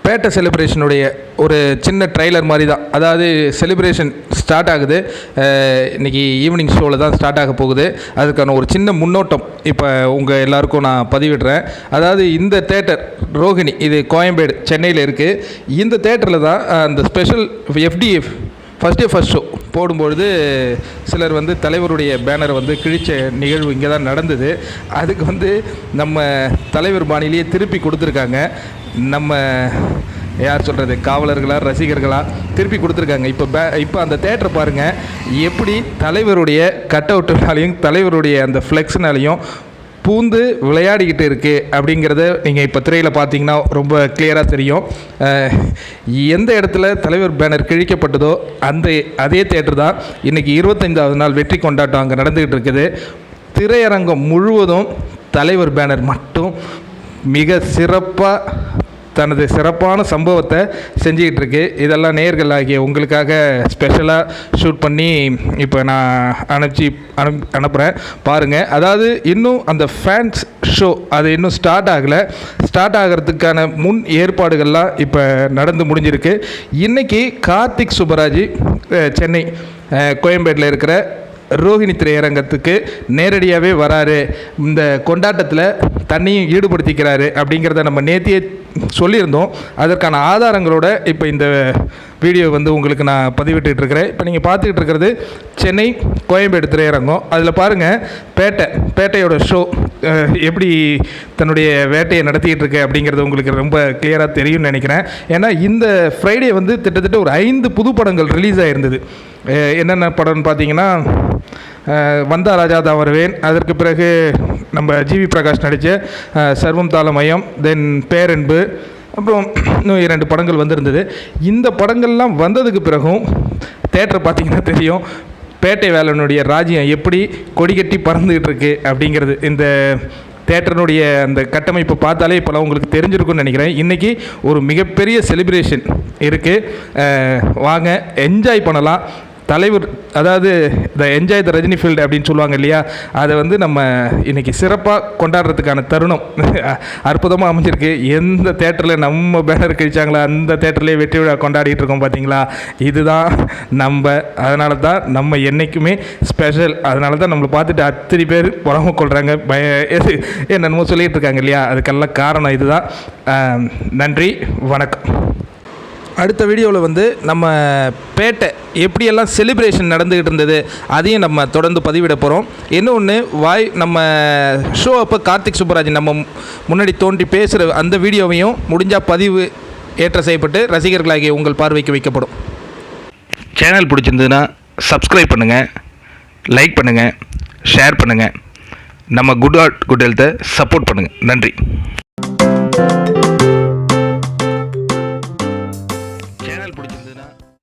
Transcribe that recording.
பேட்டை செலிப்ரேஷனுடைய ஒரு சின்ன ட்ரைலர் மாதிரி தான். அதாவது செலிப்ரேஷன் ஸ்டார்ட் ஆகுது, இன்றைக்கி ஈவினிங் ஷோவில் தான் ஸ்டார்ட் ஆக போகுது. அதுக்கான ஒரு சின்ன முன்னோட்டம் இப்போ உங்கள் எல்லாருக்கும் நான் பதிவிடுறேன். அதாவது இந்த தேட்டர் ரோஹிணி, இது கோயம்பேடு சென்னையில் இருக்குது. இந்த தேட்டரில் தான் அந்த ஸ்பெஷல் எஃப்டிஎஃப் ஃபஸ்ட் ஷோ போடும்பொழுது சிலர் வந்து தலைவருடைய பேனரை வந்து கிழிச்ச நிகழ்வு இங்கே தான் நடந்தது. அதுக்கு நம்ம தலைவர் பாணியிலேயே திருப்பி கொடுத்துருக்காங்க. நம்ம யார் சொல்கிறது, காவலர்களா ரசிகர்களா திருப்பி கொடுத்துருக்காங்க. இப்போ அந்த தேட்டரை பாருங்கள், எப்படி தலைவருடைய கட் அவுட்டுனாலையும் தலைவருடைய அந்த ஃப்ளெக்ஸ்னாலையும் பூந்து விளையாடிக்கிட்டு இருக்குது அப்படிங்கிறத நீங்கள் இப்போ திரையில் பார்த்தீங்கன்னா ரொம்ப கிளியராக தெரியும். எந்த இடத்துல தலைவர் பேனர் கிழிக்கப்பட்டதோ அதே தேட்டர் தான் இன்றைக்கி 25வது நாள் வெற்றி கொண்டாட்டம் அங்கே நடந்துக்கிட்டு இருக்குது. திரையரங்கம் முழுவதும் தலைவர் பேனர் மட்டும் மிக சிறப்பாக தனது சிறப்பான சம்பவத்தை செஞ்சுக்கிட்டு இருக்கு. இதெல்லாம் நேயர்கள் ஆகிய உங்களுக்காக ஸ்பெஷலாக ஷூட் பண்ணி இப்போ நான் அனுப்புகிறேன் பாருங்கள். அதாவது இன்னும் அந்த ஃபேன்ஸ் ஷோ அது இன்னும் ஸ்டார்ட் ஆகலை. ஸ்டார்ட் ஆகிறதுக்கான முன் ஏற்பாடுகள்லாம் இப்போ நடந்து முடிஞ்சிருக்கு. இன்றைக்கி கார்த்திக் சுப்பராஜ் சென்னை கோயம்பேட்டில் இருக்கிற ரோஹிணி திரையரங்கத்துக்கு நேரடியாகவே வராரு, இந்த கொண்டாட்டத்தில் தண்ணியும் ஈடுபடுத்திக்கிறாரு அப்படிங்கிறத நம்ம நேத்தியே சொல்லியிருந்தோம். அதற்கான ஆதாரங்களோட இப்போ இந்த வீடியோ உங்களுக்கு நான் பதிவிட்டுட்டு இருக்கிறேன். இப்போ நீங்கள் பார்த்துக்கிட்டு இருக்கிறது சென்னை கோயம்பேடு திரையரங்கம். அதில் பாருங்கள், பேட்டையோட ஷோ எப்படி தன்னுடைய வேட்டையை நடத்திக்கிட்டு இருக்கு அப்படிங்கிறது உங்களுக்கு ரொம்ப கிளியராக தெரியும்னு நினைக்கிறேன். ஏன்னா இந்த ஃப்ரைடே கிட்டத்தட்ட ஒரு 5 புது படங்கள் ரிலீஸ் ஆகிருந்தது. என்னென்ன படம்னு பார்த்தீங்கன்னா, வந்தா ராஜா தான் வருவேன், அதற்கு பிறகு நம்ம ஜிவி பிரகாஷ் நடித்த சர்வம் தாளமயம், தென் பேரன்பு, அப்புறம் இன்னும் 2 படங்கள் வந்திருந்தது. இந்த படங்கள்லாம் வந்ததுக்கு பிறகும் தேட்டர் பார்த்திங்கன்னா தெரியும், பேட்டை வேலனுடைய ராஜ்யம் எப்படி கொடிகட்டி பறந்துக்கிட்டு இருக்குது அப்படிங்கிறது. இந்த தேட்டருடைய அந்த கட்டமைப்பை பார்த்தாலே இப்போலாம் உங்களுக்கு தெரிஞ்சிருக்குன்னு நினைக்கிறேன். இன்றைக்கி ஒரு மிகப்பெரிய செலிப்ரேஷன் இருக்குது, வாங்க என்ஜாய் பண்ணலாம். தலைவர், அதாவது த என்ஜாய் த ரஜினி ஃபீல்டு அப்படின்னு சொல்லுவாங்க இல்லையா, அதை நம்ம இன்றைக்கி சிறப்பாக கொண்டாடுறதுக்கான தருணம் அற்புதமாக அமைஞ்சிருக்கு. எந்த தேட்டரில் நம்ம பேனர் கழிச்சாங்களோ அந்த தேட்டர்லேயே வெற்றி விழா கொண்டாடிட்டு இருக்கோம் பார்த்தீங்களா. இதுதான் அதனால தான் நம்ம என்றைக்குமே ஸ்பெஷல். அதனால தான் நம்மளை பார்த்துட்டு அத்தனை பேர் புறம கொள்கிறாங்க, என்னென்னமோ சொல்லிகிட்டு இருக்காங்க இல்லையா. அதுக்கெல்லாம் காரணம் இதுதான். நன்றி, வணக்கம். அடுத்த வீடியோவில் நம்ம பேட்டை எப்படியெல்லாம் செலிப்ரேஷன் நடந்துக்கிட்டு இருந்தது அதையும் நம்ம தொடர்ந்து பதிவிட போகிறோம். இன்னொன்று நம்ம ஷோ அப்போ கார்த்திக் சுப்பராஜ் நம்ம முன்னாடி தோன்றி பேசுகிற அந்த வீடியோவையும் முடிஞ்சால் பதிவு ஏற்ற செய்யப்பட்டு ரசிகர்களாகிய உங்கள் பார்வைக்கு வைக்கப்படும். சேனல் பிடிச்சிருந்ததுன்னா சப்ஸ்கிரைப் பண்ணுங்கள், லைக் பண்ணுங்கள், ஷேர் பண்ணுங்கள். நம்ம குட் ஹெல்த்தை சப்போர்ட் பண்ணுங்கள். நன்றி.